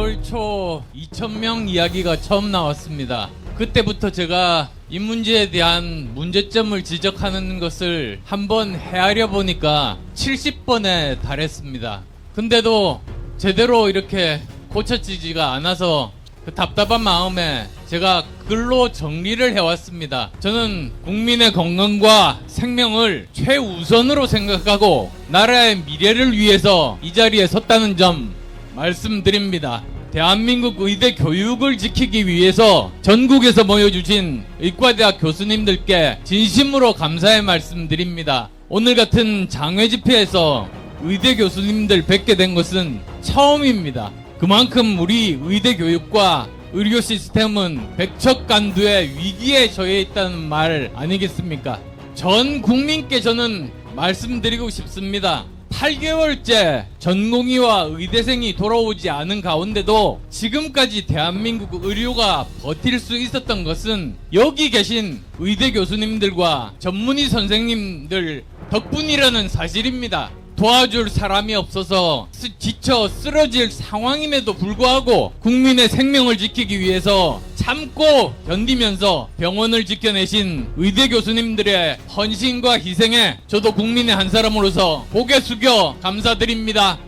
6월 초 2,000명 이야기가 처음 나왔습니다. 그때부터 제가 이 문제에 대한 문제점을 지적하는 것을 한번 헤아려 보니까 70번에 달했습니다. 근데도 제대로 이렇게 고쳐지지가 않아서 그 답답한 마음에 제가 글로 정리를 해왔습니다. 저는 국민의 건강과 생명을 최우선으로 생각하고 나라의 미래를 위해서 이 자리에 섰다는 점 말씀드립니다. 대한민국 의대 교육을 지키기 위해서 전국에서 모여주신 의과대학 교수님들께 진심으로 감사의 말씀드립니다. 오늘 같은 장외 집회에서 의대 교수님들 뵙게 된 것은 처음입니다. 그만큼 우리 의대 교육과 의료 시스템은 백척간두의 위기에 처해 있다는 말 아니겠습니까? 전 국민께 저는 말씀드리고 싶습니다. 8개월째 전공의와 의대생이 돌아오지 않은 가운데도 지금까지 대한민국 의료가 버틸 수 있었던 것은 여기 계신 의대 교수님들과 전문의 선생님들 덕분이라는 사실입니다. 도와줄 사람이 없어서 지쳐 쓰러질 상황임에도 불구하고 국민의 생명을 지키기 위해서 참고 견디면서 병원을 지켜내신 의대 교수님들의 헌신과 희생에 저도 국민의 한 사람으로서 고개 숙여 감사드립니다.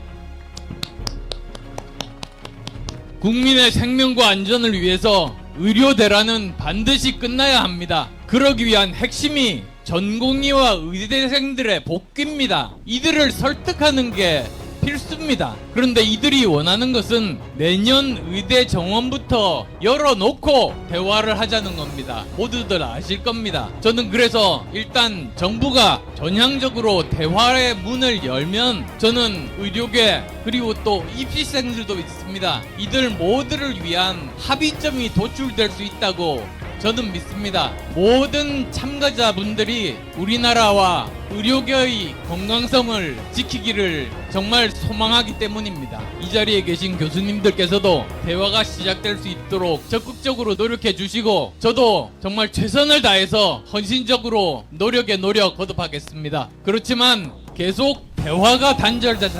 국민의 생명과 안전을 위해서 의료 대란은 반드시 끝나야 합니다. 그러기 위한 핵심이 전공의와 의대생들의 복귀입니다. 이들을 설득하는 게 필수입니다. 그런데 이들이 원하는 것은 내년 의대 정원부터 열어놓고 대화를 하자는 겁니다. 모두들 아실 겁니다. 저는 그래서 일단 정부가 전향적으로 대화의 문을 열면 저는 의료계 그리고 또 입시생들도 있습니다. 이들 모두를 위한 합의점이 도출될 수 있다고 저는 믿습니다. 모든 참가자분들이 우리나라와 의료계의 건강성을 지키기를 정말 소망하기 때문입니다. 이 자리에 계신 교수님들께서도 대화가 시작될 수 있도록 적극적으로 노력해 주시고 저도 정말 최선을 다해서 헌신적으로 노력에 노력 거듭하겠습니다. 그렇지만 계속 대화가 단절된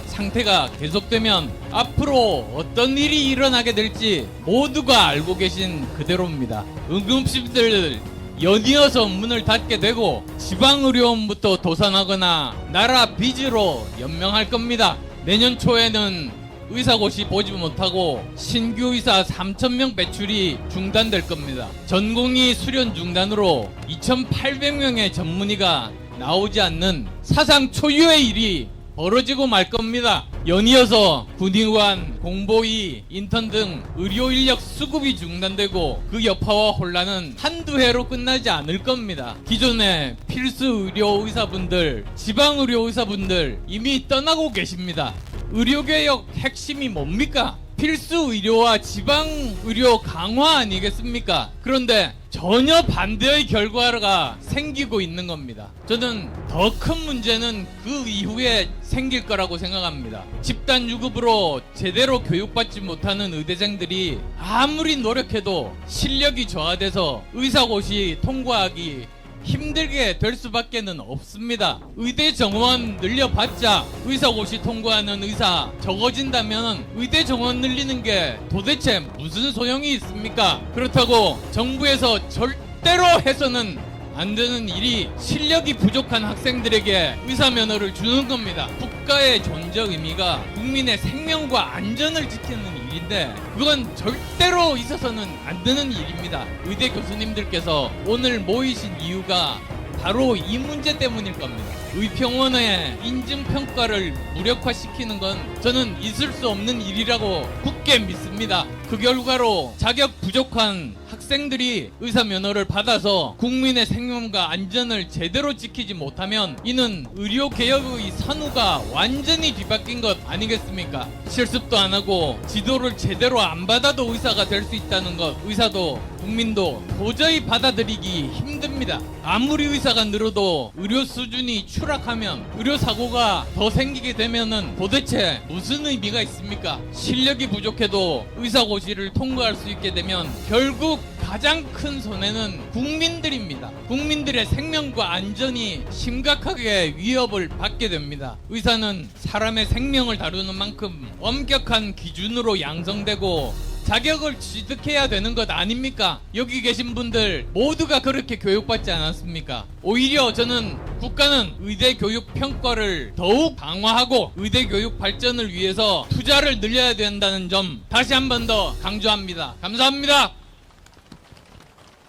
상태가 계속되면 앞으로 어떤 일이 일어나게 될지 모두가 알고 계신 그대로입니다. 응급실들 연이어서 문을 닫게 되고 지방의료원부터 도산하거나 나라 빚으로 연명할 겁니다. 내년 초에는 의사고시 보지 못하고 신규 의사 3,000명 배출이 중단될 겁니다. 전공의 수련 중단으로 2,800명의 전문의가 나오지 않는 사상 초유의 일이 벌어지고 말 겁니다. 연이어서 군의관, 공보의, 인턴 등 의료 인력 수급이 중단되고 그 여파와 혼란은 한두 해로 끝나지 않을 겁니다. 기존의 필수 의료 의사분들, 지방 의료 의사분들 이미 떠나고 계십니다. 의료개혁 핵심이 뭡니까? 필수 의료와 지방 의료 강화 아니겠습니까? 그런데 전혀 반대의 결과가 생기고 있는 겁니다. 저는 더 큰 문제는 그 이후에 생길 거라고 생각합니다. 집단 유급으로 제대로 교육받지 못하는 의대생들이 아무리 노력해도 실력이 저하돼서 의사고시 통과하기 힘들게 될 수밖에는 없습니다. 의대 정원 늘려봤자 의사고시 통과하는 의사 적어진다면 의대 정원 늘리는 게 도대체 무슨 소용이 있습니까? 그렇다고 정부에서 절대로 해서는 안 되는 일이 실력이 부족한 학생들에게 의사 면허를 주는 겁니다. 국가의 존재 의미가 국민의 생명과 안전을 지키는 일인데 그건 절대로 있어서는 안 되는 일입니다. 의대 교수님들께서 오늘 모이신 이유가 바로 이 문제 때문일 겁니다. 의평원의 인증평가를 무력화시키는 건 저는 있을 수 없는 일이라고 굳게 믿습니다. 그 결과로 자격 부족한 학생들이 의사 면허를 받아서 국민의 생명과 안전을 제대로 지키지 못하면 이는 의료개혁의 선우가 완전히 뒤바뀐 것 아니겠습니까? 실습도 안 하고 지도를 제대로 안 받아도 의사가 될 수 있다는 것 의사도 국민도 도저히 받아들이기 힘듭니다. 아무리 의사가 늘어도 의료 수준이 추락하면 의료사고가 더 생기게 되면은 도대체 무슨 의미가 있습니까? 실력이 부족해도 의사고시를 통과할 수 있게 되면 결국 가장 큰 손해는 국민들입니다. 국민들의 생명과 안전이 심각하게 위협을 받게 됩니다. 의사는 사람의 생명을 다루는 만큼 엄격한 기준으로 양성되고 자격을 취득해야 되는 것 아닙니까? 여기 계신 분들 모두가 그렇게 교육받지 않았습니까? 오히려 저는 국가는 의대 교육 평가를 더욱 강화하고 의대 교육 발전을 위해서 투자를 늘려야 된다는 점 다시 한 번 더 강조합니다. 감사합니다.